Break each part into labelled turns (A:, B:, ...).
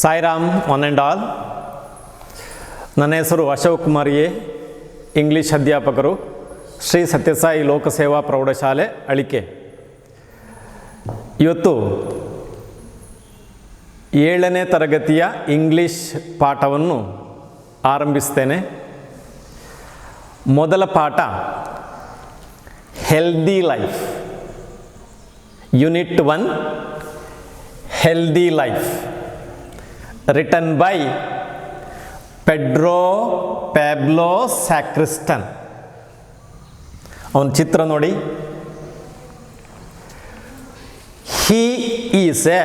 A: Sairam one and all. ನನ್ನ ಹೆಸರು Ashok Kumar A, English ಅಧ್ಯಾಪಕರು, ಶ್ರೀ ಸತ್ಯಸಾಯಿ ಲೋಕಸೇವಾ ಪ್ರೌಢಶಾಲೆ ಅಳಿಕೆ. ಇವತ್ತು 7ನೇ ತರಗತಿಯ ಇಂಗ್ಲೀಷ್ ಪಾಠವನ್ನು ಆರಂಭಿಸ್ತೇನೆ. ಮೊದಲ ಪಾಠ healthy life, unit 1 healthy life, written by Pedro Pablo Sacristan. ಅವನ ಚಿತ್ರ ನೋಡಿ. He is a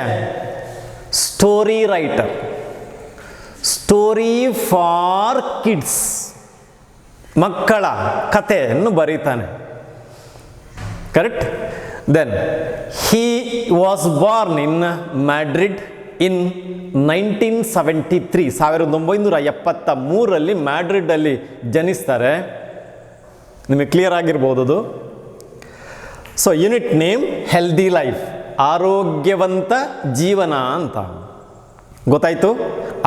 A: story writer, story for kids, ಮಕ್ಕಳ ಕಥೆಯನ್ನು ಬರೀತಾನೆ. Correct. Then he was born in Madrid in 1973, 1973ರಲ್ಲಿ ಮ್ಯಾಡ್ರಿಡ್ಡಲ್ಲಿ ಜನಿಸ್ತಾರೆ. ನಿಮಗೆ ಕ್ಲಿಯರ್ ಆಗಿರ್ಬೋದು ಅದು. So unit name healthy life, ಆರೋಗ್ಯವಂತ ಜೀವನ ಅಂತ. ಗೊತ್ತಾಯಿತು?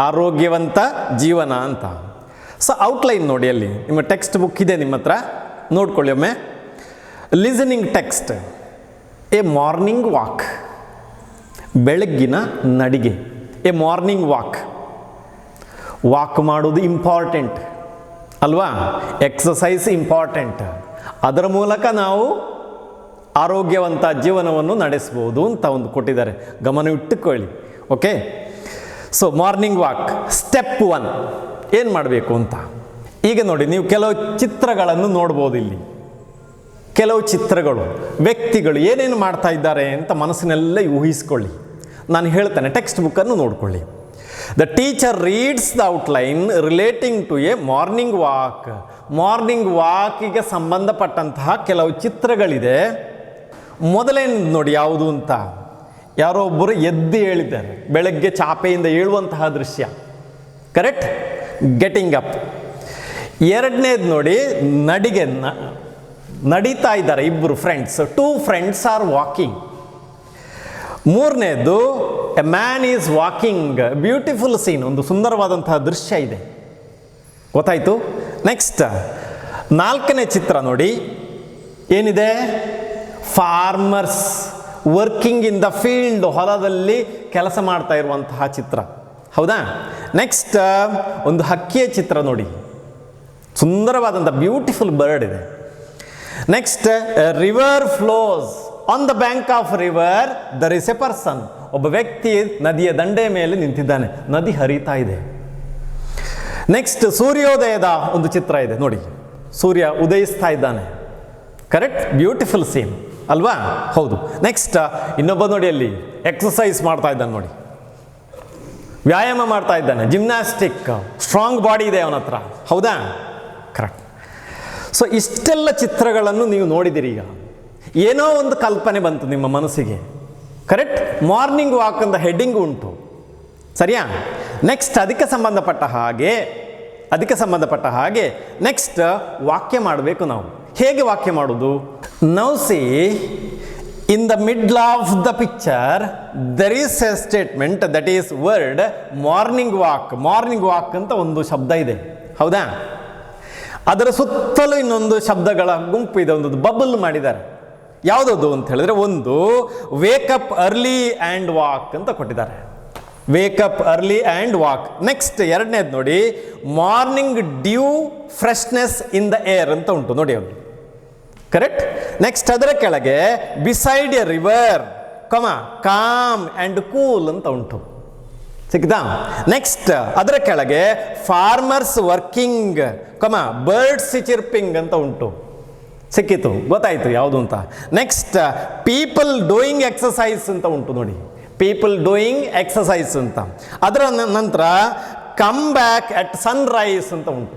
A: ಆರೋಗ್ಯವಂತ ಜೀವನ ಅಂತ. ಸೊ ಔಟ್ಲೈನ್ ನೋಡಿ, ಅಲ್ಲಿ ನಿಮ್ಮ ಟೆಕ್ಸ್ಟ್ ಬುಕ್ ಇದೆ ನಿಮ್ಮ ಹತ್ರ, ನೋಡ್ಕೊಳ್ಳಿ ಒಮ್ಮೆ. Listening text, a morning walk, ಬೆಳಗ್ಗಿನ ನಡಿಗೆ. ಎ ಮಾರ್ನಿಂಗ್ ವಾಕ್ ಮಾಡೋದು ಇಂಪಾರ್ಟೆಂಟ್ ಅಲ್ವಾ? Exercise important. ಅದರ ಮೂಲಕ ನಾವು ಆರೋಗ್ಯವಂತ ಜೀವನವನ್ನು ನಡೆಸ್ಬೋದು ಅಂತ ಒಂದು ಕೊಟ್ಟಿದ್ದಾರೆ, ಗಮನವಿಟ್ಟುಕೊಳ್ಳಿ. Okay. So morning walk. Step 1 ಏನು ಮಾಡಬೇಕು ಅಂತ ಈಗ ನೋಡಿ. ನೀವು ಕೆಲವು ಚಿತ್ರಗಳನ್ನು ನೋಡ್ಬೋದು ಇಲ್ಲಿ. ಕೆಲವು ಚಿತ್ರಗಳು, ವ್ಯಕ್ತಿಗಳು ಏನೇನು ಮಾಡ್ತಾ ಇದ್ದಾರೆ ಅಂತ ಮನಸ್ಸಿನೆಲ್ಲ ಊಹಿಸ್ಕೊಳ್ಳಿ. ನಾನು ಹೇಳ್ತೇನೆ, ಟೆಕ್ಸ್ಟ್ ಬುಕ್ಕನ್ನು ನೋಡ್ಕೊಳ್ಳಿ. The teacher reads the outline relating to a morning walk. Morning ವಾಕಿಗೆ ಸಂಬಂಧಪಟ್ಟಂತಹ ಕೆಲವು ಚಿತ್ರಗಳಿದೆ. ಮೊದಲೇನು ನೋಡಿ ಯಾವುದು ಅಂತ. ಯಾರೋ ಒಬ್ಬರು ಎದ್ದು ಹೇಳಿದ್ದಾರೆ, ಬೆಳಗ್ಗೆ ಚಾಪೆಯಿಂದ ಏಳುವಂತಹ ದೃಶ್ಯ. ಕರೆಕ್ಟ್. Getting up. ಎರಡನೇದು ನೋಡಿ, ನಡಿಗೆ, ನಡೀತಾ ಇದ್ದಾರೆ ಇಬ್ಬರು ಫ್ರೆಂಡ್ಸ್. 2 friends are walking. ಮೂರನೇದು, a man is walking. Beautiful scene, ಒಂದು ಸುಂದರವಾದಂತಹ ದೃಶ್ಯ ಇದೆ. ಗೊತ್ತಾಯಿತು? ನೆಕ್ಸ್ಟ್ 4ನೇ ಚಿತ್ರ ನೋಡಿ, ಏನಿದೆ? Farmers working in the field, ಹೊಲದಲ್ಲಿ ಕೆಲಸ ಮಾಡ್ತಾ ಇರುವಂತಹ ಚಿತ್ರ. ಹೌದಾ? ನೆಕ್ಸ್ಟ್ ಒಂದು ಹಕ್ಕಿಯ ಚಿತ್ರ ನೋಡಿ, ಸುಂದರವಾದಂಥ ಬ್ಯೂಟಿಫುಲ್ ಬರ್ಡ್ ಇದೆ. Next river flows, on the bank of river there is a person. ಒಬ್ಬ ವ್ಯಕ್ತಿ ನದಿಯ ದಂಡೆ ಮೇಲೆ ನಿಂತಿದ್ದಾನೆ, ನದಿ ಹರಿತಾ ಇದೆ. ನೆಕ್ಸ್ಟ್ ಸೂರ್ಯೋದಯದ ಒಂದು ಚಿತ್ರ ಇದೆ ನೋಡಿ, ಸೂರ್ಯ ಉದಯಿಸ್ತಾ ಇದ್ದಾನೆ. ಕರೆಕ್ಟ್. ಬ್ಯೂಟಿಫುಲ್ ಸೀನ್ ಅಲ್ವಾ? ಹೌದು. ನೆಕ್ಸ್ಟ್ ಇನ್ನೊಬ್ಬ ನೋಡಿ, ಅಲ್ಲಿ ಎಕ್ಸಸೈಸ್ ಮಾಡ್ತಾ ಇದ್ದಾನೆ ನೋಡಿ, ವ್ಯಾಯಾಮ ಮಾಡ್ತಾ ಇದ್ದಾನೆ, ಜಿಮ್ನಾಸ್ಟಿಕ್, ಸ್ಟ್ರಾಂಗ್ ಬಾಡಿ ಇದೆ ಅವನ ಹತ್ರ. ಹೌದಾ? ಕರೆಕ್ಟ್. ಸೊ ಇಷ್ಟೆಲ್ಲ ಚಿತ್ರಗಳನ್ನು ನೀವು ನೋಡಿದಿರಿ. ಈಗ ಏನೋ ಒಂದು ಕಲ್ಪನೆ ಬಂತು ನಿಮ್ಮ ಮನಸ್ಸಿಗೆ. ಕರೆಕ್ಟ್. ಮಾರ್ನಿಂಗ್ ವಾಕ್ ಅಂತ ಹೆಡ್ಡಿಂಗ್ ಉಂಟು, ಸರಿಯಾ? ನೆಕ್ಸ್ಟ್ ಅದಕ್ಕೆ ಸಂಬಂಧಪಟ್ಟ ಹಾಗೆ ನೆಕ್ಸ್ಟ್ ವಾಕ್ಯ ಮಾಡಬೇಕು ನಾವು. ಹೇಗೆ ವಾಕ್ಯ ಮಾಡೋದು? Now see, in the middle of the picture there is a statement that is word morning walk. Morning walk ಅಂತ ಒಂದು ಶಬ್ದ ಇದೆ. ಹೌದಾ? ಅದರ ಸುತ್ತಲೂ ಇನ್ನೊಂದು ಶಬ್ದಗಳ ಗುಂಪು ಇದೆ, ಒಂದು ಬಬಲ್ ಮಾಡಿದ್ದಾರೆ. ಯಾವುದದು ಅಂತ ಹೇಳಿದ್ರೆ, ಒಂದು ವೇಕಪ್ ಅರ್ಲಿ ಆ್ಯಂಡ್ ವಾಕ್ ಅಂತ ಕೊಟ್ಟಿದ್ದಾರೆ. Wake up early and walk. Next ಎರಡನೇದು ನೋಡಿ, morning dew freshness in the air ಅಂತ ಉಂಟು ನೋಡಿ ಅವನು. ಕರೆಕ್ಟ್. ನೆಕ್ಸ್ಟ್ ಅದರ ಕೆಳಗೆ beside a river, calm and cool ಅಂತ ಉಂಟು. ಸಿಕ್ಕಿದಾ? ನೆಕ್ಸ್ಟ್ ಅದರ ಕೆಳಗೆ ಫಾರ್ಮರ್ಸ್ ವರ್ಕಿಂಗ್, ಬರ್ಡ್ಸ್ ಚಿರ್ಪಿಂಗ್ ಅಂತ ಉಂಟು. ಸಿಕ್ಕಿತು? ಗೊತ್ತಾಯಿತು ಯಾವುದು ಅಂತ. ನೆಕ್ಸ್ಟ್ ಪೀಪಲ್ ಡೂಯಿಂಗ್ ಎಕ್ಸಸೈಸ್ ಅಂತ ಉಂಟು ನೋಡಿ, ಪೀಪಲ್ ಡೂಯಿಂಗ್ ಎಕ್ಸಸೈಸ್ ಅಂತ. ಅದರ ನಂತರ ಕಮ್ ಬ್ಯಾಕ್ ಅಟ್ ಸನ್ರೈಸ್ ಅಂತ ಉಂಟು.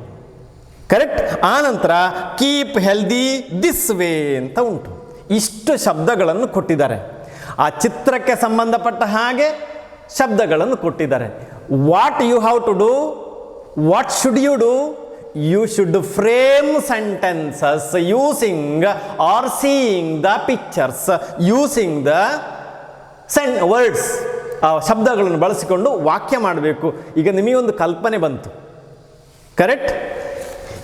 A: ಕರೆಕ್ಟ್. ಆ ನಂತರ ಕೀಪ್ ಹೆಲ್ದಿ ದಿಸ್ ವೇ ಅಂತ ಉಂಟು. ಇಷ್ಟು ಶಬ್ದಗಳನ್ನು ಕೊಟ್ಟಿದ್ದಾರೆ. ಆ ಚಿತ್ರಕ್ಕೆ ಸಂಬಂಧಪಟ್ಟ ಹಾಗೆ ಶಬ್ದಗಳನ್ನು ಕೊಟ್ಟಿದ್ದಾರೆ. What you have to do, what should you do? You should frame sentences using or seeing the pictures, using the words. ಆ ಶಬ್ದಗಳನ್ನು ಬಳಸಿಕೊಂಡು ವಾಕ್ಯ ಮಾಡಬೇಕು. ಈಗ ನಿಮಗೊಂದು ಕಲ್ಪನೆ ಬಂತು, ಕರೆಕ್ಟ್?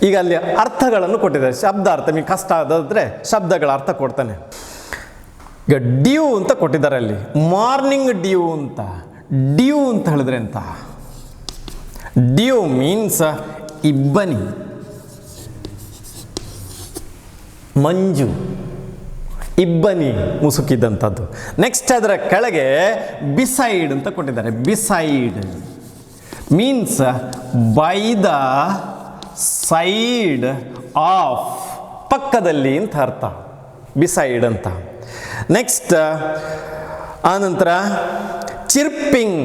A: ಈಗ ಅಲ್ಲಿ ಅರ್ಥಗಳನ್ನು ಕೊಟ್ಟಿದ್ದಾರೆ, ಶಬ್ದ ಅರ್ಥ. ನಿಮಗೆ ಕಷ್ಟ ಆದಾದರೆ ಶಬ್ದಗಳ ಅರ್ಥ ಕೊಡ್ತಾನೆ. ಈಗ ಡ್ಯೂ ಅಂತ ಕೊಟ್ಟಿದ್ದಾರೆ ಅಲ್ಲಿ, ಮಾರ್ನಿಂಗ್ ಡ್ಯೂ ಅಂತ. ಡ್ಯೂ ಅಂತ ಹೇಳಿದ್ರೆ ಅಂತ, ಡ್ಯೂ ಮೀನ್ಸ್ ಇಬ್ಬನಿ, ಮಂಜು, ಇಬ್ಬನಿ ಮುಸುಕಿದ್ದಂಥದ್ದು. ನೆಕ್ಸ್ಟ್ ಅದರ ಕೆಳಗೆ ಬಿಸೈಡ್ ಅಂತ ಕೊಟ್ಟಿದ್ದಾರೆ. Beside means by the side of, ಪಕ್ಕದಲ್ಲಿ ಅಂತ ಅರ್ಥ, ಬಿಸೈಡ್ ಅಂತ. ನೆಕ್ಸ್ಟ್ ಆನಂತರ ಚಿರ್ಪಿಂಗ್,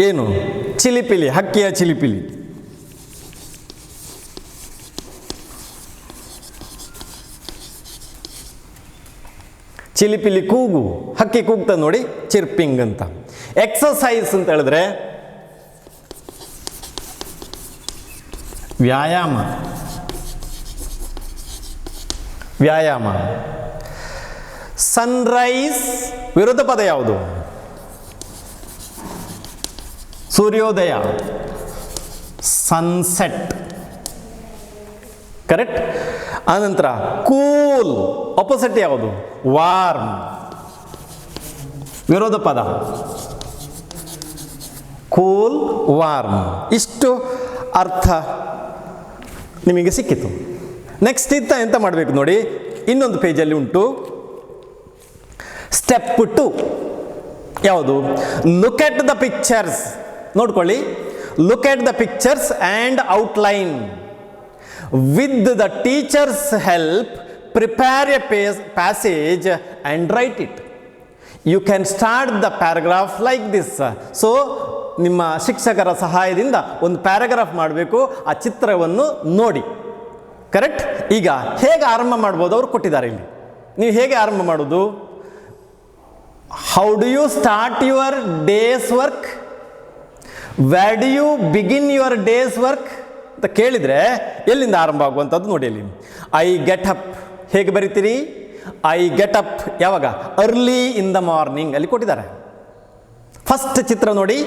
A: ಏನು? ಚಿಲಿಪಿಲಿ, ಹಕ್ಕಿಯ ಚಿಲಿಪಿಲಿ. ಚಿಲಿಪಿಲಿ ಕೂಗು, ಹಕ್ಕಿ ಕೂಗ್ತಾ ನೋಡಿ, ಚಿರ್ಪಿಂಗ್ ಅಂತ. ಎಕ್ಸಸೈಸ್ ಅಂತ ಹೇಳಿದ್ರೆ ವ್ಯಾಯಾಮ, ವ್ಯಾಯಾಮ. ಸನ್ರೈಸ್ ವಿರೋಧ ಪದ ಯಾವುದು? ಸೂರ್ಯೋದಯ, ಸನ್ಸೆಟ್, ಕರೆಕ್ಟ್? ಆನಂತರ ಕೂಲ್, ಆಪೋಸಿಟ್ ಯಾವುದು? ವಾರ್ಮ್, ವಿರೋಧ ಪದ ಕೂಲ್, ವಾರ್ಮ್. ಇಷ್ಟು ಅರ್ಥ ನಿಮಗೆ ಸಿಕ್ಕಿತು. ನೆಕ್ಸ್ಟ್ ಎಂತ ಮಾಡಬೇಕು ನೋಡಿ, ಇನ್ನೊಂದು ಪೇಜಲ್ಲಿ ಉಂಟು. ಸ್ಟೆಪ್ 2 ಯಾವುದು? Look at the pictures. ನೋಡ್ಕೊಳ್ಳಿ, look at the pictures and outline. With the teachers help prepare a passage and write it. You can start the paragraph like this. So ನಿಮ್ಮ ಶಿಕ್ಷಕರ ಸಹಾಯದಿಂದ ಒಂದು ಪ್ಯಾರಾಗ್ರಾಫ್ ಮಾಡಬೇಕು, ಆ ಚಿತ್ರವನ್ನು ನೋಡಿ, ಕರೆಕ್ಟ್? ಈಗ ಹೇಗೆ ಆರಂಭ ಮಾಡ್ಬೋದು ಅವರು ಕೊಟ್ಟಿದ್ದಾರೆ ಇಲ್ಲಿ. ನೀವು ಹೇಗೆ ಆರಂಭ ಮಾಡೋದು? How do you start your day's work? Where do you begin your day's work ಅಂತ ಕೇಳಿದರೆ ಎಲ್ಲಿಂದ ಆರಂಭ ಆಗುವಂಥದ್ದು ನೋಡಿ ಅಲ್ಲಿ. ಐ ಗೆಟ್ ಅಪ್ ಹೇಗೆ ಬರಿತೀರಿ? ಐ ಗೆಟ್ ಅಪ್ ಯಾವಾಗ? ಅರ್ಲಿ ಇನ್ ದ ಮಾರ್ನಿಂಗ್ ಅಲ್ಲಿ ಕೊಟ್ಟಿದ್ದಾರೆ. ಫಸ್ಟ್ ಚಿತ್ರ ನೋಡಿ,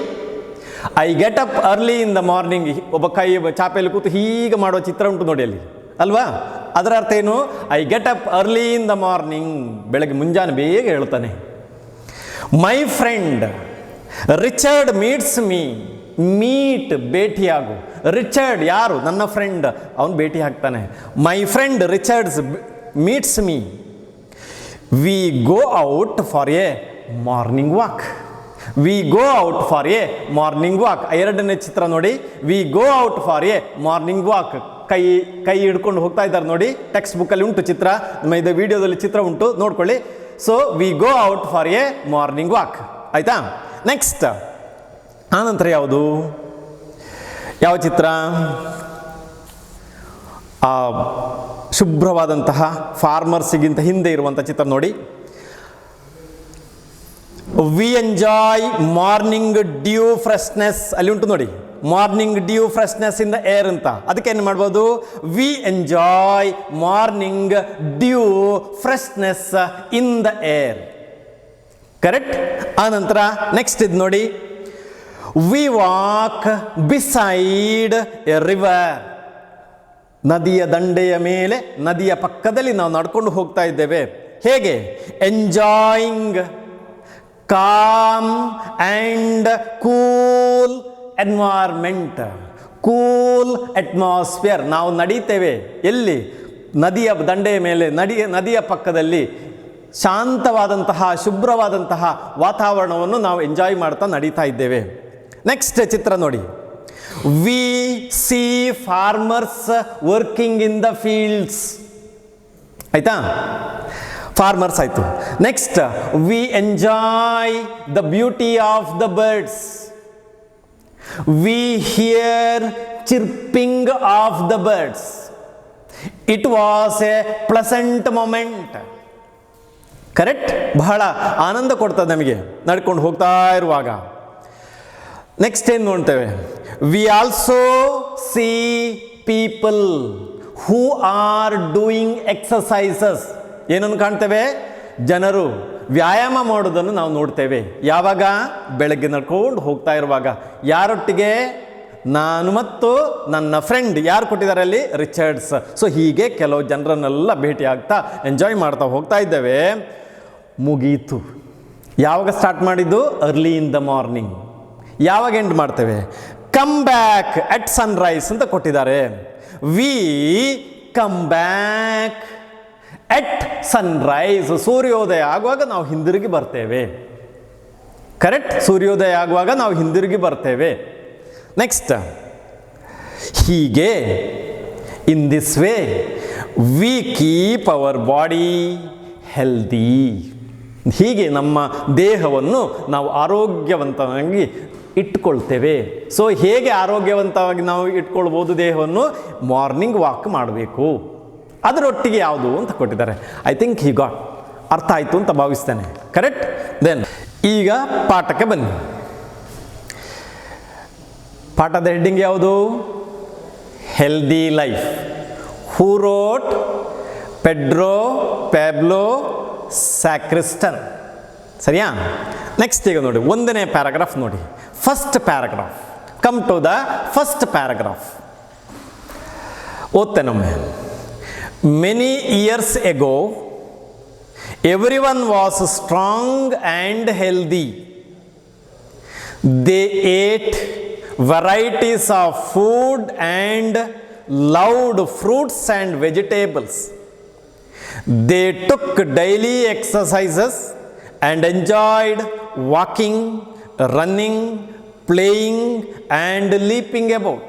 A: I get up early in the morning. ಒಬ್ಬ ಕೈ ಚಾಪೆಯಲ್ಲಿ ಕೂತು ಹೀಗೆ ಮಾಡುವ ಚಿತ್ರ ಉಂಟು ನೋಡಿ ಅಲ್ಲಿ, ಅಲ್ವಾ? ಅದರ ಅರ್ಥ ಏನು? I get up early in the morning, ಬೆಳಗ್ಗೆ ಮುಂಜಾನೆ ಬೇಗ ಹೇಳ್ತಾನೆ. My friend Richard meets me. Meet ಭೇಟಿಯಾಗು. ರಿಚರ್ಡ್ ಯಾರು? ನನ್ನ ಫ್ರೆಂಡ್, ಅವನು ಭೇಟಿ ಆಗ್ತಾನೆ. My friend Richards meets me. We go out for a morning walk. We go out for a morning walk. ಎರಡನೇ ಚಿತ್ರ ನೋಡಿ, we go out for a morning walk. ಕೈ ಹಿಡ್ಕೊಂಡು ಹೋಗ್ತಾ ಇದ್ದಾರೆ ನೋಡಿ, ಟೆಕ್ಸ್ಟ್ ಬುಕ್ಕಲ್ಲಿ ಉಂಟು ಚಿತ್ರ, ನಿಮ್ಮ ಇದು ವಿಡಿಯೋದಲ್ಲಿ ಚಿತ್ರ ಉಂಟು, ನೋಡ್ಕೊಳ್ಳಿ. So we go out for a morning walk, ಆಯಿತಾ? ನೆಕ್ಸ್ಟ್ ಆನಂತರ ಯಾವುದು? ಯಾವ ಚಿತ್ರ? ಆ ಶುಭ್ರವಾದಂತಹ ಫಾರ್ಮರ್ಸಿಗಿಂತ ಹಿಂದೆ ಇರುವಂಥ ಚಿತ್ರ ನೋಡಿ. We enjoy morning dew freshness ಅಲ್ಲಿ ಉಂಟು ನೋಡಿ, morning dew freshness in the air ಅಂತ. ಅದಕ್ಕೆ ಏನು ಮಾಡ್ಬೋದು? We enjoy morning dew freshness in the air, correct? ಆನಂತರ ನೆಕ್ಸ್ಟ್ ಇದು ನೋಡಿ, we walk beside a river. ನದಿಯ ದಂಡೆಯ ಮೇಲೆ, ನದಿಯ ಪಕ್ಕದಲ್ಲಿ ನಾವು ನಡ್ಕೊಂಡು ಹೋಗ್ತಾ ಇದ್ದೇವೆ. ಹೇಗೆ? Enjoying com and cool environment, cool atmosphere. ನಾವು ನಡೀತೇವೆ ಎಲ್ಲಿ? ನದಿಯ ದಂಡೆಯ ಮೇಲೆ, ನದಿಯ ಪಕ್ಕದಲ್ಲಿ ಶಾಂತವಾದಂತಹ ಶುಭ್ರವಾದಂತಹ ವಾತಾವರಣವನ್ನು ನಾವು ಎಂಜಾಯ್ ಮಾಡ್ತಾ ನಡೀತಾ ಇದ್ದೇವೆ. ನೆಕ್ಸ್ಟ್ ಚಿತ್ರ ನೋಡಿ, we see farmers working in the fields, ಆಯ್ತಾ? ಫಾರ್ಮರ್ಸ್ ಆಯಿತು. Next we enjoy the beauty of the birds. We hear chirping of the birds. It was a pleasant moment, correct? ಬಹಳ ಆನಂದ ಕೊಡ್ತದೆ ನಮಗೆ ನಡ್ಕೊಂಡು ಹೋಗ್ತಾ ಇರುವಾಗ. ನೆಕ್ಸ್ಟ್ ಏನು ನೋಡ್ತೇವೆ? We also C people who are doing exercises. ಏನನ್ನು ಕಾಣ್ತೇವೆ? ಜನರು ವ್ಯಾಯಾಮ ಮಾಡೋದನ್ನು ನಾವು ನೋಡ್ತೇವೆ. ಯಾವಾಗ? ಬೆಳಗ್ಗೆ ನಡ್ಕೊಂಡು ಹೋಗ್ತಾ ಇರುವಾಗ. ಯಾರೊಟ್ಟಿಗೆ? ನಾನು ಮತ್ತು ನನ್ನ ಫ್ರೆಂಡ್. ಯಾರು ಕೊಟ್ಟಿದ್ದಾರೆ ಅಲ್ಲಿ? ರಿಚರ್ಡ್ಸ್. ಸೊ ಹೀಗೆ ಕೆಲವು ಜನರನ್ನೆಲ್ಲ ಭೇಟಿ ಆಗ್ತಾ ಎಂಜಾಯ್ ಮಾಡ್ತಾ ಹೋಗ್ತಾ ಇದ್ದೇವೆ. ಮುಗೀತು. ಯಾವಾಗ ಸ್ಟಾರ್ಟ್ ಮಾಡಿದ್ದು? Early in the morning. ಯಾವಾಗ ಎಂಡ್ ಮಾಡ್ತೇವೆ? ಕಮ್ ಬ್ಯಾಕ್ ಅಟ್ ಸನ್ರೈಸ್ ಅಂತ ಕೊಟ್ಟಿದ್ದಾರೆ. We come back at Sunrise. ಸೂರ್ಯೋದಯ ಆಗುವಾಗ ನಾವು ಹಿಂದಿರುಗಿ ಬರ್ತೇವೆ. ಕರೆಕ್ಟ್? ಸೂರ್ಯೋದಯ ಆಗುವಾಗ ನಾವು ಹಿಂದಿರುಗಿ ಬರ್ತೇವೆ. ನೆಕ್ಸ್ಟ್, ಹೀಗೆ in this way we keep our body healthy. ಹೀಗೆ ನಮ್ಮ ದೇಹವನ್ನು ನಾವು ಆರೋಗ್ಯವಂತವಾಗಿ ಇಟ್ಕೊಳ್ತೇವೆ. ಸೊ ಹೇಗೆ ಆರೋಗ್ಯವಂತವಾಗಿ ನಾವು ಇಟ್ಕೊಳ್ಬೋದು ದೇಹವನ್ನು? ಮಾರ್ನಿಂಗ್ ವಾಕ್ ಮಾಡಬೇಕು. ಅದರೊಟ್ಟಿಗೆ ಯಾವುದು ಅಂತ ಕೊಟ್ಟಿದ್ದಾರೆ. ಐ ಥಿಂಕ್ ಹಿ ಗಾಟ್, ಅರ್ಥ ಆಯಿತು ಅಂತ ಭಾವಿಸ್ತೇನೆ. ಕರೆಕ್ಟ್? ದೆನ್ ಈಗ ಪಾಠಕ್ಕೆ ಬನ್ನಿ. ಪಾಠದ ಹೆಡ್ಡಿಂಗ್ ಯಾವುದು? Healthy life. Who wrote? Pedro Pablo Sacristan. ಸರಿಯಾ? ನೆಕ್ಸ್ಟ್ ಈಗ ನೋಡಿ, 1ನೇ ಪ್ಯಾರಾಗ್ರಾಫ್ ನೋಡಿ. First paragraph. Come to the first paragraph. ಓದ್ತೇನೊಮ್ಮೆ. Many years ago everyone was strong and healthy. They ate varieties of food and loved fruits and vegetables. They took daily exercises and enjoyed walking, running, playing and leaping about.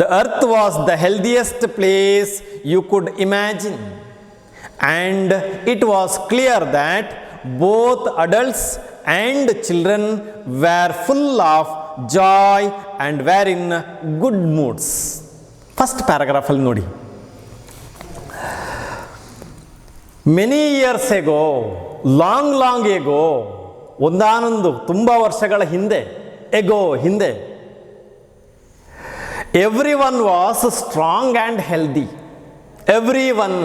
A: The earth was the healthiest place you could imagine, and it was clear that both adults and children were full of joy and were in good moods. First paragraph ಅಲ್ಲಿ ನೋಡಿ. Many years ago, long ago, ಒಂದಾನೊಂದು ತುಂಬ ವರ್ಷಗಳ ಹಿಂದೆ, ago ಹಿಂದೆ, everyone was strong and healthy. Everyone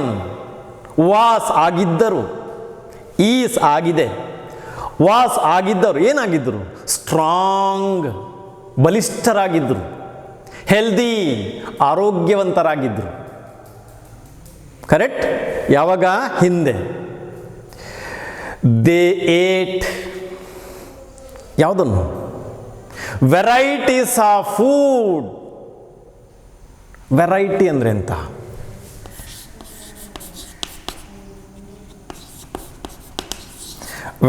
A: was ಆಗಿದ್ದರು, is ಆಗಿದೆ, was ಆಗಿದ್ದರು. ಏನಾಗಿದ್ದರು? ಸ್ಟ್ರಾಂಗ್, ಬಲಿಷ್ಠರಾಗಿದ್ದರು. ಹೆಲ್ದಿ, ಆರೋಗ್ಯವಂತರಾಗಿದ್ದರು. ಕರೆಕ್ಟ್? ಯಾವಾಗ? ಹಿಂದೆ. ದೇ ಏಟ್ ಯಾವುದನ್ನು? Varieties of food. ವೆರೈಟಿ ಅಂದರೆ ಎಂತ?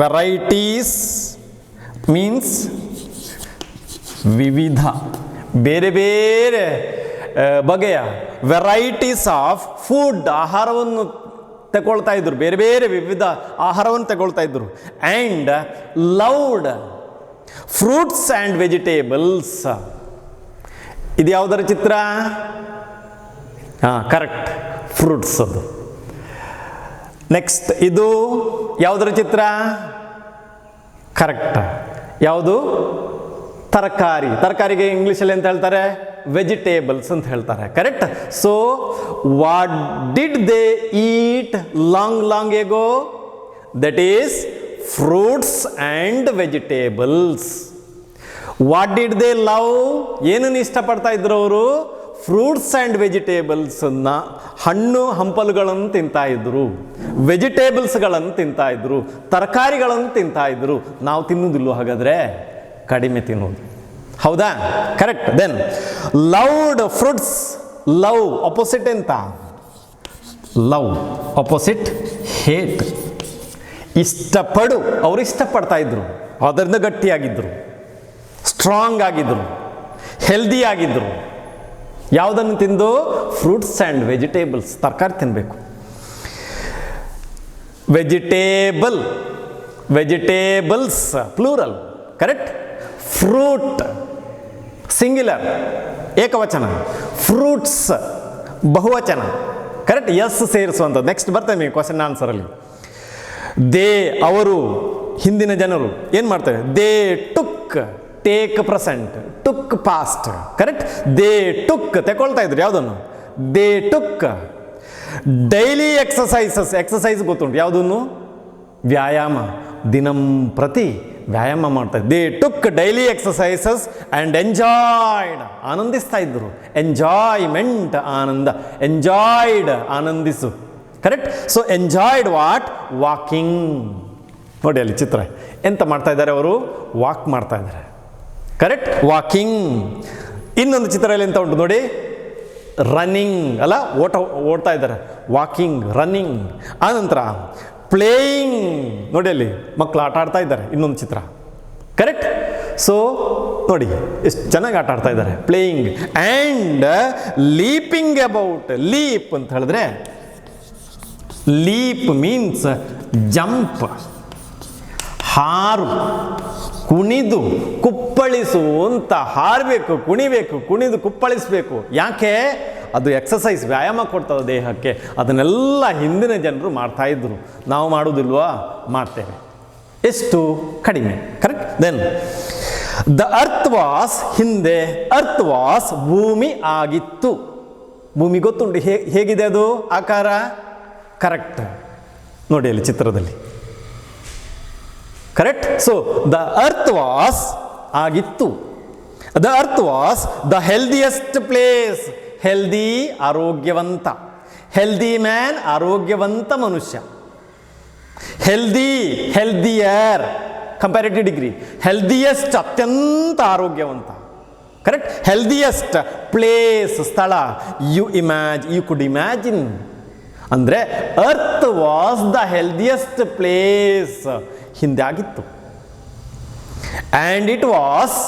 A: ವೆರೈಟೀಸ್ ಮೀನ್ಸ್ ವಿವಿಧ, ಬೇರೆ ಬೇರೆ ಬಗೆಯ ವೆರೈಟೀಸ್ ಆಫ್ ಫುಡ್, ಆಹಾರವನ್ನು ತಗೊಳ್ತಾ ಇದ್ರು. ಬೇರೆ ಬೇರೆ ವಿವಿಧ ಆಹಾರವನ್ನು ತಗೊಳ್ತಾ ಇದ್ರು. And loved fruits and vegetables. ಇದು ಯಾವುದರ ಚಿತ್ರ? ಹಾಂ, ಕರೆಕ್ಟ್, ಫ್ರೂಟ್ಸ್ ಅದು. ನೆಕ್ಸ್ಟ್, ಇದು ಯಾವುದರ ಚಿತ್ರ? ಕರೆಕ್ಟ್. ಯಾವುದು? ತರಕಾರಿ. ತರಕಾರಿಗೆ ಇಂಗ್ಲೀಷಲ್ಲಿ ಅಂತ ಹೇಳ್ತಾರೆ? ವೆಜಿಟೇಬಲ್ಸ್ ಅಂತ ಹೇಳ್ತಾರೆ. Correct? So what did they eat long ago? That is fruits and vegetables. What did they love? ಏನನ್ನು ಇಷ್ಟಪಡ್ತಾ ಇದ್ರು ಅವರು? ಫ್ರೂಟ್ಸ್ ಆ್ಯಂಡ್ ವೆಜಿಟೇಬಲ್ಸನ್ನು, ಹಣ್ಣು ಹಂಪಲುಗಳನ್ನು ತಿಂತಾ ಇದ್ರು, ವೆಜಿಟೇಬಲ್ಸ್ಗಳನ್ನು ತಿಂತಾ ಇದ್ರು, ತರಕಾರಿಗಳನ್ನು ತಿಂತಾ ಇದ್ರು. ನಾವು ತಿನ್ನೋದಿಲ್ಲ ಹಾಗಾದರೆ? ಕಡಿಮೆ ತಿನ್ನೋದು. ಹೌದಾ? Correct. Then loved fruits. Love opposite ಎಂತ? Love opposite hate. ಇಷ್ಟಪಡು, ಅವರು ಇಷ್ಟಪಡ್ತಾ ಇದ್ರು, ಅದರಿಂದ ಗಟ್ಟಿಯಾಗಿದ್ದರು, ಸ್ಟ್ರಾಂಗ್ ಆಗಿದ್ದರು, ಹೆಲ್ದಿ ಆಗಿದ್ದರು. ಯಾವುದನ್ನು ತಿಂದು? Fruits and vegetables. ತರಕಾರಿ ತಿನ್ನಬೇಕು. Vegetable, vegetables plural. Correct? Fruit singular, ಏಕವಚನ. ಫ್ರೂಟ್ಸ್ ಬಹುವಚನ. ಕರೆಕ್ಟ್? ಎಸ್ ಸೇರಿಸುವಂಥದ್ದು. ನೆಕ್ಸ್ಟ್ ಬರ್ತೇನೆ ಕ್ವಶನ್ ಆನ್ಸರಲ್ಲಿ. ದೇ, ಅವರು, ಹಿಂದಿನ ಜನರು ಏನು ಮಾಡ್ತಾರೆ? They took, take present, took past. Correct? They took, ತಗೊಳ್ತಾ ಇದ್ರು ಯಾವುದನ್ನು? ದೇ ಟುಕ್ ಡೈಲಿ ಎಕ್ಸಸೈಸ್ ಗೊತ್ತುಂಟು ಯಾವುದನ್ನು? ವ್ಯಾಯಾಮ, ದಿನಂಪ್ರತಿ ವ್ಯಾಯಾಮ ಮಾಡ್ತಾರೆ. They took daily exercises and enjoyed, ಆನಂದಿಸ್ತಾ ಇದ್ದರು. ಎಂಜಾಯ್ಮೆಂಟ್, ಆನಂದ, ಎಂಜಾಯ್ಡ್, ಆನಂದಿಸು. Correct. So enjoyed what? Walking. ನೋಡಿ ಅಲ್ಲಿ ಚಿತ್ರ ಎಂತ ಮಾಡ್ತಾ ಇದ್ದಾರೆ ಅವರು? ವಾಕ್ ಮಾಡ್ತಾ ಇದ್ದಾರೆ. Correct, walking. ಇನ್ನೊಂದು ಚಿತ್ರದಲ್ಲಿ ಎಂತ ಉಂಟು ನೋಡಿ, ರನ್ನಿಂಗ್ ಅಲ್ಲ, ಓಡ್ತಾ ಇದ್ದಾರೆ. Walking, running. ಆನಂತರ ಪ್ಲೇಯಿಂಗ್, ನೋಡಿ ಅಲ್ಲಿ ಮಕ್ಕಳು ಆಟ ಆಡ್ತಾ ಇದ್ದಾರೆ. ಇನ್ನೊಂದು ಚಿತ್ರ. ಕರೆಕ್ಟ್. ಸೊ ನೋಡಿ ಎಷ್ಟು ಚೆನ್ನಾಗಿ ಆಟ ಆಡ್ತಾ ಇದ್ದಾರೆ. Playing and leaping about. Leap ಅಂತ ಹೇಳಿದ್ರೆ, ಲೀಪ್ ಮೀನ್ಸ್ ಜಂಪ್, ಹಾರು, ಕುಣಿದು, ಕುಪ್ಪಳಿಸು ಅಂತ. ಹಾರಬೇಕು, ಕುಣಿಬೇಕು, ಕುಣಿದು ಕುಪ್ಪಳಿಸಬೇಕು. ಯಾಕೆ? ಅದು ಎಕ್ಸಸೈಸ್, ವ್ಯಾಯಾಮ ಕೊಡ್ತದೆ ದೇಹಕ್ಕೆ. ಅದನ್ನೆಲ್ಲ ಹಿಂದಿನ ಜನರು ಮಾಡ್ತಾಯಿದ್ರು. ನಾವು ಮಾಡೋದಿಲ್ವಾ? ಮಾಡ್ತೇವೆ. ಎಷ್ಟು? ಕಡಿಮೆ. Correct. Then the earth was, ಹಿಂದೆ ಅರ್ತ್ ವಾಸ್ ಭೂಮಿ ಆಗಿತ್ತು. ಭೂಮಿ ಗೊತ್ತುಂಟು ಹೇಗಿದೆ ಅದು ಆಕಾರ? ಕರೆಕ್ಟ್. ನೋಡಿ ಅಲ್ಲಿ ಚಿತ್ರದಲ್ಲಿ. Correct. So the earth was ಆಗಿತ್ತು. The earth was the healthiest place. Healthy, ಆರೋಗ್ಯವಂತ. ಹೆಲ್ದಿ ಮ್ಯಾನ್, ಆರೋಗ್ಯವಂತ ಮನುಷ್ಯ. Healthy, healthier, comparative degree. Healthiest, ಅತ್ಯಂತ ಆರೋಗ್ಯವಂತ. ಕರೆಕ್ಟ್. ಹೆಲ್ದಿಯೆಸ್ಟ್ ಪ್ಲೇಸ್, ಸ್ಥಳ. ಯು ಕುಡ್ ಇಮ್ಯಾಜಿನ್ ಅಂದರೆ earth was the healthiest place ಹಿಂದೆ ಆಗಿತ್ತು. ಆ್ಯಂಡ್ ಇಟ್ ವಾಸ್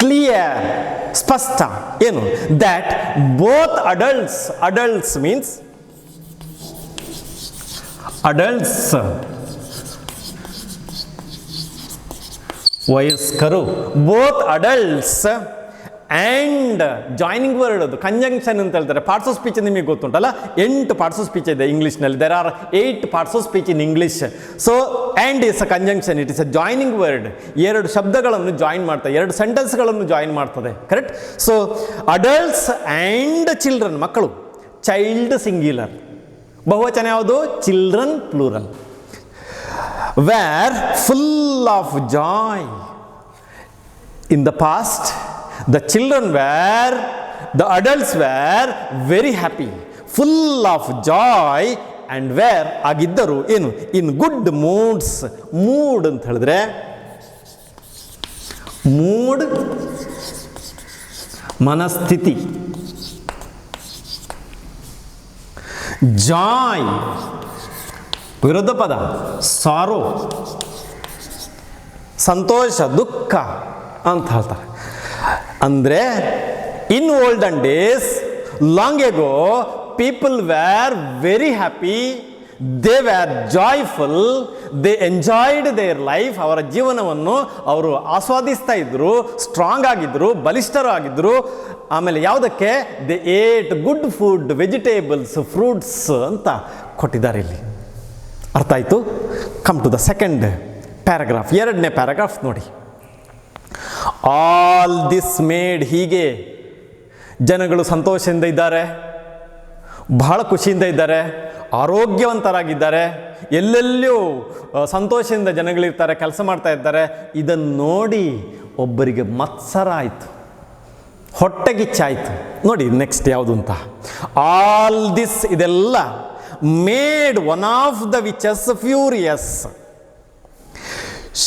A: ಕ್ಲಿಯರ್, ಸ್ಪಷ್ಟ. ಏನು? That both adults means adults, ವಯಸ್ಕರು. Both adults and joining word, ಅದು ಕಂಜಂಕ್ಷನ್ ಅಂತ ಹೇಳ್ತಾರೆ. ಪಾರ್ಟ್ಸ್ ಆಫ್ ಸ್ಪೀಚ್ ನಿಮಗೆ ಗೊತ್ತುಂಟಲ್ಲ, 8 ಪಾರ್ಟ್ಸ್ ಆಫ್ ಸ್ಪೀಚ್ ಇದೆ ಇಂಗ್ಲೀಷ್ನಲ್ಲಿ. There are 8 parts of speech in English. So and is a conjunction, it is a joining word. 2 ಶಬ್ದಗಳನ್ನು join ಮಾಡ್ತದೆ, 2 ಸೆಂಟೆನ್ಸ್ಗಳನ್ನು ಜಾಯಿನ್ ಮಾಡ್ತದೆ. Correct. So adults and children, ಮಕ್ಕಳು. ಚೈಲ್ಡ್ ಸಿಂಗ್ಯುಲರ್, ಬಹುವಚನ ಯಾವುದು? Children plural. Were full of joy. In the past the children were, the adults were very happy, full of joy and were ಆಗಿದ್ದರು ಏನು? in good moods. Mood ಅಂತ ಹೇಳಿದ್ರೆ, mood ಮನಸ್ಥಿತಿ. ಜಾಯ್ ವಿರುದ್ಧ ಪದ, ಸಾರೋ, ಸಂತೋಷ, ದುಃಖ ಅಂತ ಹೇಳ್ತಾರೆ. ಅಂದರೆ in olden days, long ago, people were very happy, they were joyful, they enjoyed their life. ಅವರ ಜೀವನವನ್ನು ಅವರು ಆಸ್ವಾದಿಸ್ತಾ ಇದ್ದರು, ಸ್ಟ್ರಾಂಗ್ ಆಗಿದ್ದರು, ಬಲಿಷ್ಠರು ಆಗಿದ್ದರು. ಆಮೇಲೆ ಯಾವುದಕ್ಕೆ? They ate good food, vegetables, fruits ಅಂತ ಕೊಟ್ಟಿದ್ದಾರೆ ಇಲ್ಲಿ. ಅರ್ಥ ಆಯಿತು? Come to the second paragraph, 2ನೇ ಪ್ಯಾರಾಗ್ರಾಫ್ ನೋಡಿ. ಆಲ್ ದಿಸ್ ಮೇಡ್, ಹೀಗೆ ಜನಗಳು ಸಂತೋಷದಿಂದ ಇದ್ದಾರೆ, ಬಹಳ ಖುಷಿಯಿಂದ ಇದ್ದಾರೆ, ಆರೋಗ್ಯವಂತರಾಗಿದ್ದಾರೆ, ಎಲ್ಲೆಲ್ಲಿಯೂ ಸಂತೋಷದಿಂದ ಜನಗಳಿರ್ತಾರೆ, ಕೆಲಸ ಮಾಡ್ತಾ ಇದ್ದಾರೆ. ಇದನ್ನು ನೋಡಿ ಒಬ್ಬರಿಗೆ ಮತ್ಸರ ಆಯಿತು, ಹೊಟ್ಟೆಗಿಚ್ಚಾಯಿತು. ನೋಡಿ ನೆಕ್ಸ್ಟ್ ಯಾವುದು ಅಂತ. ಆಲ್ ದಿಸ್, ಇದೆಲ್ಲ, made one of the witches furious.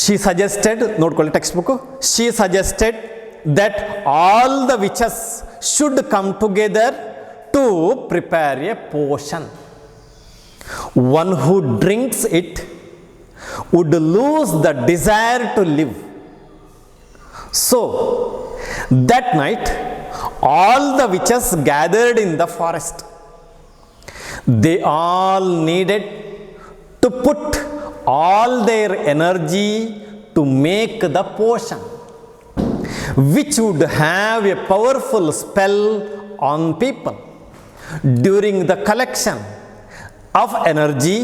A: She suggested, ನೋಡ್ಕೊಳ್ಳಿ text book. She suggested that all the witches should come together to prepare a potion. One who drinks it would lose the desire to live. So, that night, all the witches gathered in the forest. They all needed to put all their energy to make the potion, which would have a powerful spell on people. During the collection of energy,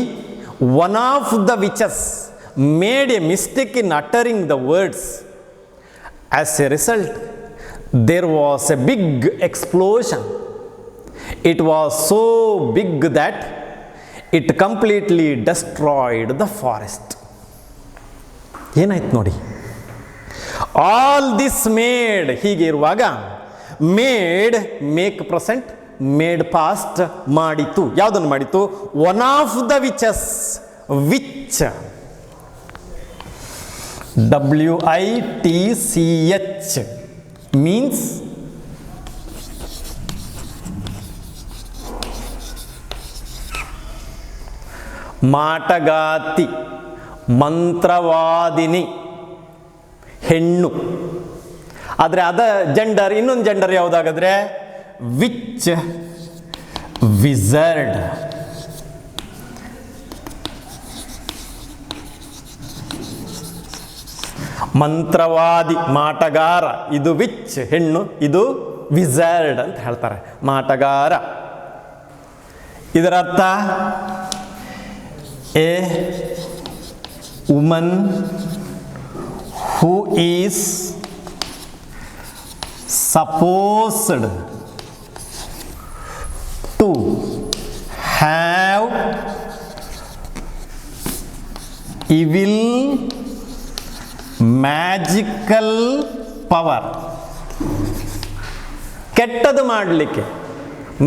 A: one of the witches made a mistake in uttering the words. As a result, there was a big explosion. It was so big that it completely destroyed the forest. ಏನಾಯ್ತು ನೋಡಿ, all this made, ಹೀಗೆ ಇರುವಾಗ made make present, made past ಮಾಡಿತು. ಯಾವುದನ್ನು ಮಾಡಿತು? One of the witches, which WITCH means ಮಾಟಗಾತಿ, ಮಂತ್ರವಾದಿನಿ, ಹೆಣ್ಣು. ಆದರೆ ಅದ ಜೆಂಡರ್, ಇನ್ನೊಂದು ಜೆಂಡರ್ ಯಾವುದಾಗಾದ್ರೆ ವಿಚ್, ವಿಸರ್ಡ್. ಮಂತ್ರವಾದಿ, ಮಾಟಗಾರ, ಇದು ವಿಚ್ ಹೆಣ್ಣು, ಇದು ವಿಸರ್ಡ್ ಅಂತ ಹೇಳ್ತಾರೆ, ಮಾಟಗಾರ. ಇದರ ಅರ್ಥ a woman who is supposed to have evil magical power. ಕೆಟ್ಟದು ಮಾಡಲಿಕ್ಕೆ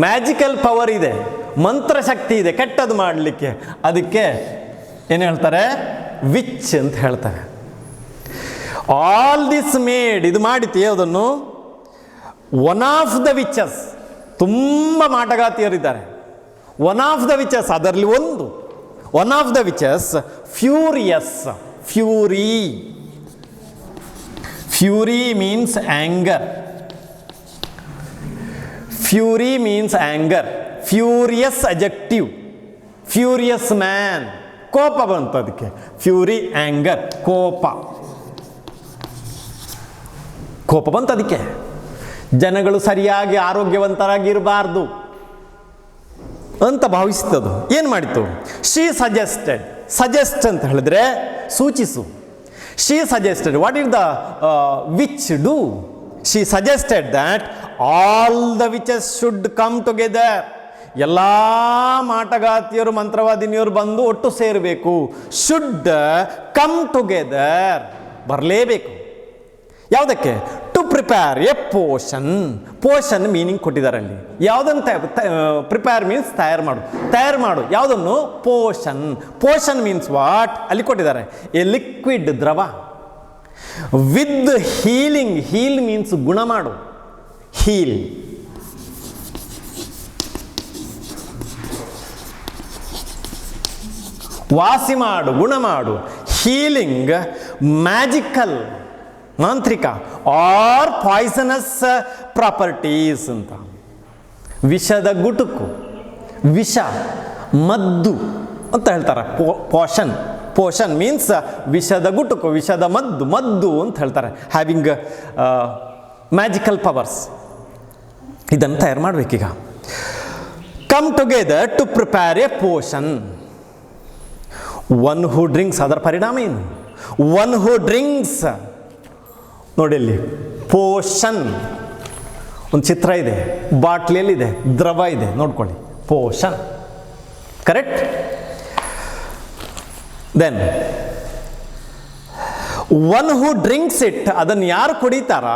A: ಮ್ಯಾಜಿಕಲ್ ಪವರ್ ಇದೆ, ಮಂತ್ರಶಕ್ತಿ ಇದೆ ಕೆಟ್ಟದು ಮಾಡಲಿಕ್ಕೆ. ಅದಕ್ಕೆ ಏನು ಹೇಳ್ತಾರೆ? ವಿಚ್ ಅಂತ ಹೇಳ್ತಾರೆ. ಆಲ್ ದಿಸ್ ಮೇಡ್, ಇದು ಮಾಡಿತು ಯಾವುದನ್ನು? ಒನ್ ಆಫ್ ದ ವಿಚಸ್, ತುಂಬ ಮಾಟಗಾತಿಯರಿದ್ದಾರೆ. ಒನ್ ಆಫ್ ದ ವಿಚಸ್, ಅದರಲ್ಲಿ ಒಂದು. One of the witches furious, fury. Fury means anger. Fury means anger. Furious adjective. Furious man. ಕೋಪ ಬಂತು ಅದಕ್ಕೆ. ಫ್ಯೂರಿ, ಆಂಗರ್, ಕೋಪ. ಕೋಪ ಬಂತು ಅದಕ್ಕೆ. ಜನಗಳು ಸರಿಯಾಗಿ ಆರೋಗ್ಯವಂತರಾಗಿರಬಾರ್ದು ಅಂತ ಭಾವಿಸ್ತದು. ಏನು ಮಾಡಿತು? She suggested. ಸಜೆಸ್ಟ್ ಅಂತ ಹೇಳಿದ್ರೆ ಸೂಚಿಸು. She suggested, what did the witch do? She suggested that all the witches should come together. ಎಲ್ಲ ಮಾಟಗಾತಿಯರು, ಮಂತ್ರವಾದಿನಿಯರು ಬಂದು ಒಟ್ಟು ಸೇರಬೇಕು. ಶುಡ್ ಕಮ್ ಟುಗೆದರ್, ಬರಲೇಬೇಕು. ಯಾವುದಕ್ಕೆ? To prepare a potion. Potion meaning ಕೊಟ್ಟಿದ್ದಾರೆ ಅಲ್ಲಿ. ಯಾವುದನ್ನು ಪ್ರಿಪೇರ್ ಮೀನ್ಸ್ ತಯಾರು ಮಾಡು, ತಯಾರು ಮಾಡು. ಯಾವುದನ್ನು? ಪೋಷನ್. Potion means what? ಅಲ್ಲಿ ಕೊಟ್ಟಿದ್ದಾರೆ ಎ ಲಿಕ್ವಿಡ್, ದ್ರವ. ವಿತ್ ಹೀಲಿಂಗ್, ಹೀಲ್ ಮೀನ್ಸ್ ಗುಣ ಮಾಡು, ಹೀಲ್. ವಾಸಿ ಮಾಡು, ಗುಣ ಮಾಡು. ಹೀಲಿಂಗ್, ಮ್ಯಾಜಿಕಲ್, ಮಾಂತ್ರಿಕ, ಆರ್ ಪಾಯ್ಸನಸ್ ಪ್ರಾಪರ್ಟೀಸ್ ಅಂತ. ವಿಷದ ಗುಟುಕು, ವಿಷ, ಮದ್ದು ಅಂತ ಹೇಳ್ತಾರೆ. ಪೋಷನ್. ಪೋಷನ್ ಮೀನ್ಸ್ ವಿಷದ ಗುಟುಕು, ವಿಷದ ಮದ್ದು, ಮದ್ದು ಅಂತ ಹೇಳ್ತಾರೆ. Having magical powers. ಇದನ್ನು ತಯಾರು ಮಾಡಬೇಕೀಗ. Come together to prepare a potion. One who drinks, ಅದರ ಪರಿಣಾಮ ಏನು? ಒನ್ ಹೂ ಡ್ರಿಂಕ್ಸ್, ನೋಡಿ ಇಲ್ಲಿ ಪೋಷನ್, ಒಂದು ಚಿತ್ರ ಇದೆ, ಬಾಟ್ಲಿಯಲ್ಲಿದೆ, ದ್ರವ ಇದೆ, ನೋಡ್ಕೊಳ್ಳಿ. Potion, correct. Then one who drinks it, ಅದನ್ನು ಯಾರು ಕುಡಿತಾರ?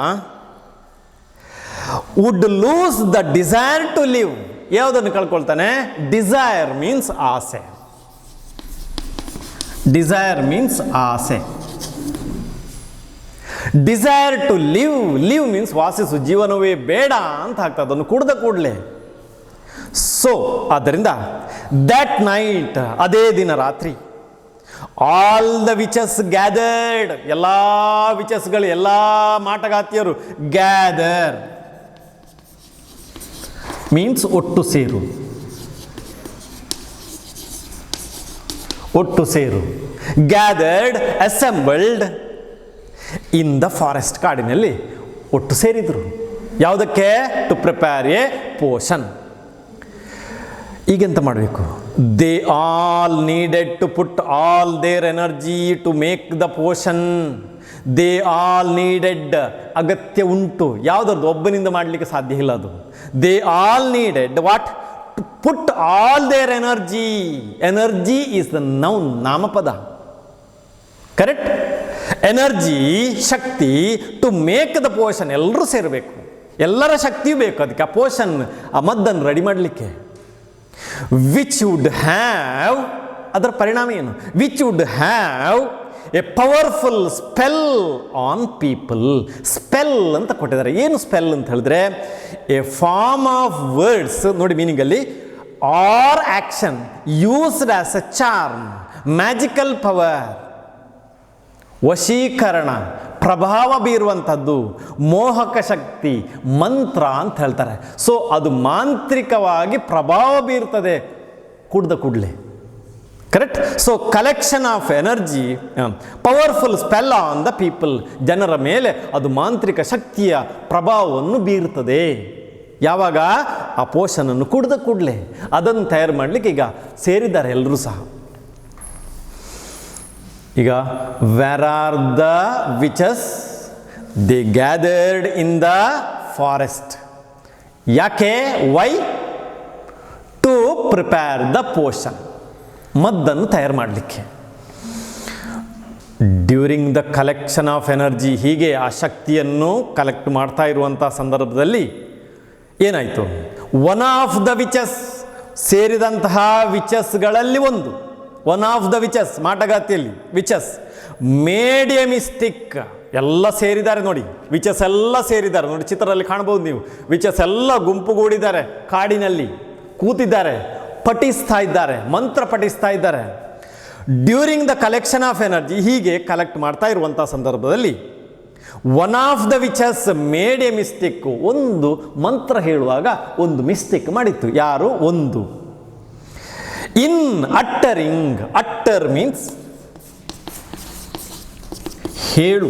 A: Would lose the desire to live. ಯಾವುದನ್ನು ಕಳ್ಕೊಳ್ತಾನೆ? ಡಿಸೈರ್ ಮೀನ್ಸ್ ಆಸೆ. ಡಿಸೈರ್ ಮೀನ್ಸ್ ಆಸೆ. Desire to live, live means ವಾಸಿಸು, ಜೀವನವೇ ಬೇಡ ಅಂತ ಆಗ್ತದೆ ಅದನ್ನು ಕುಡ್ದ ಕೂಡಲೇ. ಸೊ ಆದ್ದರಿಂದ ದಟ್ ನೈಟ್, ಅದೇ ದಿನ ರಾತ್ರಿ, ಆಲ್ ದ ವಿಚಸ್ ಗ್ಯಾದರ್ಡ್, ಎಲ್ಲ ವಿಚಸ್ಗಳು, ಎಲ್ಲ ಮಾಟಗಾತಿಯರು, ಗ್ಯಾದರ್ ಮೀನ್ಸ್ ಒಟ್ಟು ಸೇರು, ಒಟ್ಟು ಸೇರು. Gathered, assembled in the forest, ಕಾಡಿನಲ್ಲಿ ಒಟ್ಟು ಸೇರಿದರು. ಯಾವುದಕ್ಕೆ? To prepare a potion. ಈಗೆಂತ ಮಾಡಬೇಕು? They all needed to put all their energy to make the potion. They all needed, ಅಗತ್ಯ ಉಂಟು. ಯಾವುದರದ್ದು ಒಬ್ಬನಿಂದ ಮಾಡಲಿಕ್ಕೆ ಸಾಧ್ಯ ಇಲ್ಲ ಅದು. They all needed what? To put all their energy. Energy is the noun, ನಾಮಪದ. ಕರೆಕ್ಟ್? ಎನರ್ಜಿ, ಶಕ್ತಿ, ಟು ಮೇಕ್ ದ ಪೋಷನ್. ಎಲ್ಲರೂ ಸೇರಬೇಕು, ಎಲ್ಲರ ಶಕ್ತಿಯೂ ಬೇಕು ಅದಕ್ಕೆ, ಆ ಪೋಷನ್, ಆ ಮದ್ದನ್ನು ರೆಡಿ ಮಾಡಲಿಕ್ಕೆ. ವಿಚ್ ವುಡ್ ಹ್ಯಾವ್, ಅದರ ಪರಿಣಾಮ ಏನು? Which would have A powerful spell on people. Spell ಅಂತ ಕೊಟ್ಟಿದ್ದಾರೆ. ಏನು ಸ್ಪೆಲ್ ಅಂತ ಹೇಳಿದ್ರೆ, ಎ ಫಾರ್ಮ್ ಆಫ್ ವರ್ಡ್ಸ್, ನೋಡಿ ಮೀನಿಂಗಲ್ಲಿ, or action used as a charm, magical power, ವಶೀಕರಣ, ಪ್ರಭಾವ ಬೀರುವಂಥದ್ದು, ಮೋಹಕ ಶಕ್ತಿ, ಮಂತ್ರ ಅಂತ ಹೇಳ್ತಾರೆ. ಸೊ ಅದು ಮಾಂತ್ರಿಕವಾಗಿ ಪ್ರಭಾವ ಬೀರ್ತದೆ ಕುಡ್ದ ಕೂಡಲೇ. Correct? So collection of energy, powerful spell on the people, ಜನರ ಮೇಲೆ ಅದು ಮಾಂತ್ರಿಕ ಶಕ್ತಿಯ ಪ್ರಭಾವವನ್ನು ಬೀರುತ್ತದೆ. ಯಾವಾಗ? ಆ ಪೋಷನನ್ನು ಕುಡ್ದ ಕೂಡಲೇ. ಅದನ್ನು ತಯಾರು ಮಾಡಲಿಕ್ಕೆ ಈಗ ಸೇರಿದ್ದಾರೆ ಎಲ್ಲರೂ ಸಹ. ಈಗ where are the witches? They gathered in the forest. ಯಾಕೆ? Why? To prepare the potion, ಮದ್ದನ್ನು ತಯಾರು ಮಾಡಲಿಕ್ಕೆ. During the collection of energy, ಹೀಗೆ ಆ ಶಕ್ತಿಯನ್ನು ಕಲೆಕ್ಟ್ ಮಾಡ್ತಾ ಇರುವಂಥ ಸಂದರ್ಭದಲ್ಲಿ ಏನಾಯಿತು? ಒನ್ ಆಫ್ ದ ವಿಚಸ್, ಸೇರಿದಂತಹ ವಿಚಸ್ಗಳಲ್ಲಿ ಒಂದು, ಒನ್ ಆಫ್ ದ ವಿಚಸ್, ಮಾಟಗಾತಿಯಲ್ಲಿ ವಿಚಸ್, ಮೇಡ್ ಎ ಮಿಸ್ಟೇಕ್. ಎಲ್ಲ ಸೇರಿದ್ದಾರೆ ನೋಡಿ, ವಿಚಸ್ ಎಲ್ಲ ಸೇರಿದ್ದಾರೆ ನೋಡಿ, ಚಿತ್ರದಲ್ಲಿ ಕಾಣ್ಬೋದು ನೀವು. ವಿಚಸ್ ಎಲ್ಲ ಗುಂಪುಗೂಡಿದ್ದಾರೆ, ಕಾಡಿನಲ್ಲಿ ಕೂತಿದ್ದಾರೆ, ಪಠಿಸ್ತಾ ಇದ್ದಾರೆ, ಮಂತ್ರ ಪಠಿಸ್ತಾ ಇದ್ದಾರೆ. During the collection of energy, ಹೀಗೆ ಕಲೆಕ್ಟ್ ಮಾಡ್ತಾ ಇರುವಂಥ ಸಂದರ್ಭದಲ್ಲಿ one of the witches made a mistake, ಒಂದು ಮಂತ್ರ ಹೇಳುವಾಗ ಒಂದು ಮಿಸ್ಟೇಕ್ ಮಾಡಿತ್ತು. ಯಾರು? ಒಂದು. ಇನ್ ಅಟ್ಟರಿಂಗ್, ಅಟ್ಟರ್ ಮೀನ್ಸ್ ಹೇಳು.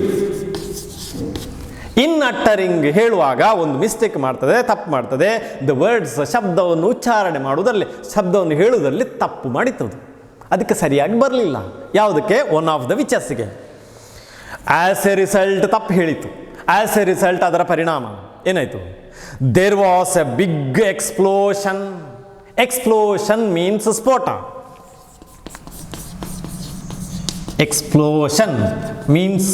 A: ಇನ್ ಅಟ್ಟರಿಂಗ್, ಹೇಳುವಾಗ ಒಂದು ಮಿಸ್ಟೇಕ್ ಮಾಡ್ತದೆ, ತಪ್ಪು ಮಾಡ್ತದೆ. ದ ವರ್ಡ್ಸ್, ಶಬ್ದವನ್ನು ಉಚ್ಚಾರಣೆ ಮಾಡುವುದರಲ್ಲಿ, ಶಬ್ದವನ್ನು ಹೇಳುವುದರಲ್ಲಿ ತಪ್ಪು ಮಾಡಿತ್ತದು, ಅದಕ್ಕೆ ಸರಿಯಾಗಿ ಬರಲಿಲ್ಲ. ಯಾವುದಕ್ಕೆ? ಒನ್ ಆಫ್ ದ ವಿಚಸ್ಗೆ. ಆಸ್ ಎ ರಿಸಲ್ಟ್, ತಪ್ಪು ಹೇಳಿತು. ಆಸ್ ಎ ರಿಸಲ್ಟ್, ಅದರ ಪರಿಣಾಮ ಏನಾಯಿತು? There was a big explosion. Explosion means ಸ್ಫೋಟ. ಎಕ್ಸ್ಪ್ಲೋಷನ್ ಮೀನ್ಸ್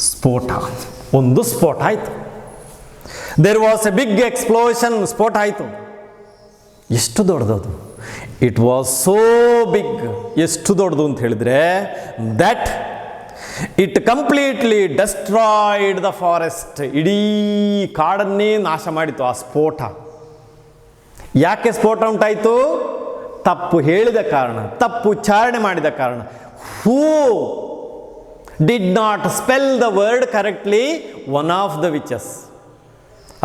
A: ಸ್ಫೋಟ. ಒಂದು ಸ್ಫೋಟ ಆಯಿತು. There was a big explosion, ಸ್ಫೋಟ ಆಯಿತು. ಎಷ್ಟು ದೊಡ್ಡದು? It was so big. ಎಷ್ಟು ದೊಡ್ಡದು ಅಂತ ಹೇಳಿದರೆ, that it completely destroyed the forest. ಇಡೀ ಕಾಡನ್ನೇ ನಾಶ ಮಾಡಿತು ಆ ಸ್ಫೋಟ. ಯಾಕೆ ಸ್ಫೋಟ ಉಂಟಾಯಿತು? ತಪ್ಪು ಹೇಳಿದ ಕಾರಣ, ತಪ್ಪು ಉಚ್ಚಾರಣೆ ಮಾಡಿದ ಕಾರಣ. Who did not spell the word correctly? One of the witches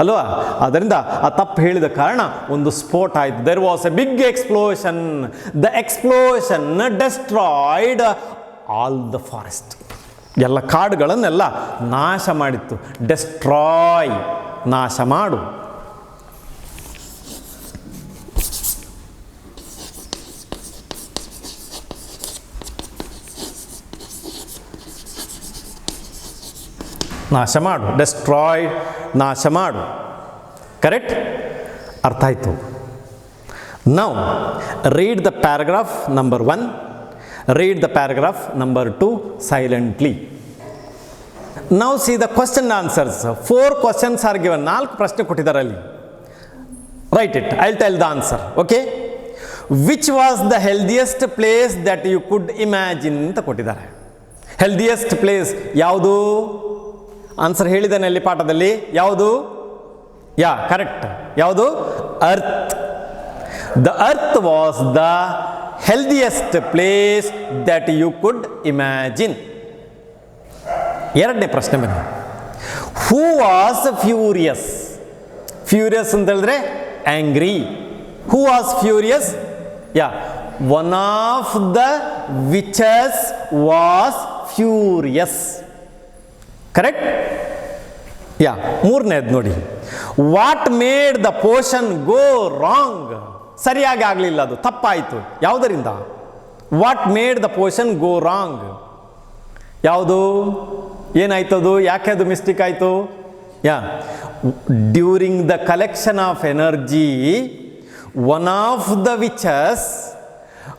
A: ಅಲ್ವಾ? ಅದರಿಂದ ಆ ತಪ್ಪು ಹೇಳಿದ ಕಾರಣ ಒಂದು ಸ್ಫೋಟ ಆಯಿತು. There was a big explosion. The explosion destroyed all the forest. ಎಲ್ಲ ಕಾಡುಗಳನ್ನೆಲ್ಲ ನಾಶ ಮಾಡಿತ್ತು. ಡೆಸ್ಟ್ರಾಯ್, ನಾಶ ಮಾಡು. ನಾಶ ಮಾಡು, ಡೆಸ್ಟ್ರಾಯ್ಡ್, ನಾಶ ಮಾಡು. ಕರೆಕ್ಟ್? ಅರ್ಥ ಆಯಿತು. Now read the paragraph number 1, read the paragraph number 2 silently. Now see the question answers. 4 questions are given. 4 ಪ್ರಶ್ನೆ ಕೊಟ್ಟಿದ್ದಾರೆ ಅಲ್ಲಿ. Write it, I will tell the answer. Okay? Which was the healthiest place that you could imagine ಅಂತ ಕೊಟ್ಟಿದ್ದಾರೆ. Healthiest place ಯಾವುದು? Answer ಹೇಳಿದ್ದಾನೆ ಅಲ್ಲಿ ಪಾಠದಲ್ಲಿ. ಯಾವುದು? Yeah, correct. ಯಾವುದು? Earth. The earth was the healthiest place that you could imagine. ಎರಡನೇ ಪ್ರಶ್ನೆ ಬನ್ನಿ. Who was furious? ಫ್ಯೂರಿಯಸ್ ಅಂತ ಹೇಳಿದ್ರೆ angry. Who was furious? Yeah, one of the witches was furious. Correct? Yeah. ಮೂರನೇದು ನೋಡಿ. What made the potion go wrong? ಸರಿಯಾಗಿ ಆಗಲಿಲ್ಲ, ಅದು ತಪ್ಪಾಯಿತು. ಯಾವುದರಿಂದ? What made the potion go wrong? ಯಾವುದು ಏನಾಯ್ತದು, ಯಾಕೆ ಅದು ಮಿಸ್ಟೇಕ್ ಆಯಿತು? Yeah, during the collection of energy one of the witches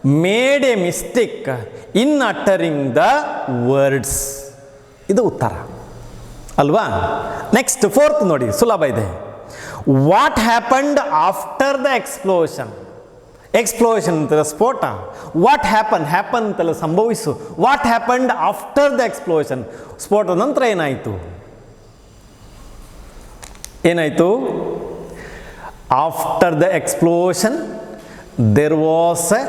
A: made a mistake in uttering the words. ಇದು ಉತ್ತರ ಅಲ್ವಾ? ನೆಕ್ಸ್ಟ್ ಫೋರ್ತ್ ನೋಡಿ, ಸುಲಭ ಇದೆ. What happened after the explosion? Explosion ಅಂತಲ್ಲ ಸ್ಫೋಟ. ವಾಟ್ ಹ್ಯಾಪನ್ ಅಂತಲ್ಲ ಸಂಭವಿಸು. What happened after the explosion? ಸ್ಫೋಟದ ನಂತರ ಏನಾಯಿತು? ಏನಾಯಿತು? After the explosion there was a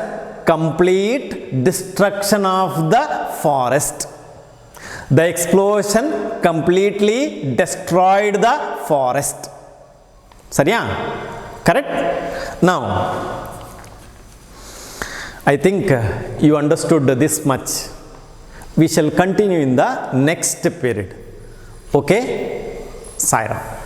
A: complete destruction of the forest. The explosion completely destroyed the forest. Sariya? Correct? Now, I think you understood this much. We shall continue in the next period. Okay? Sai Ram.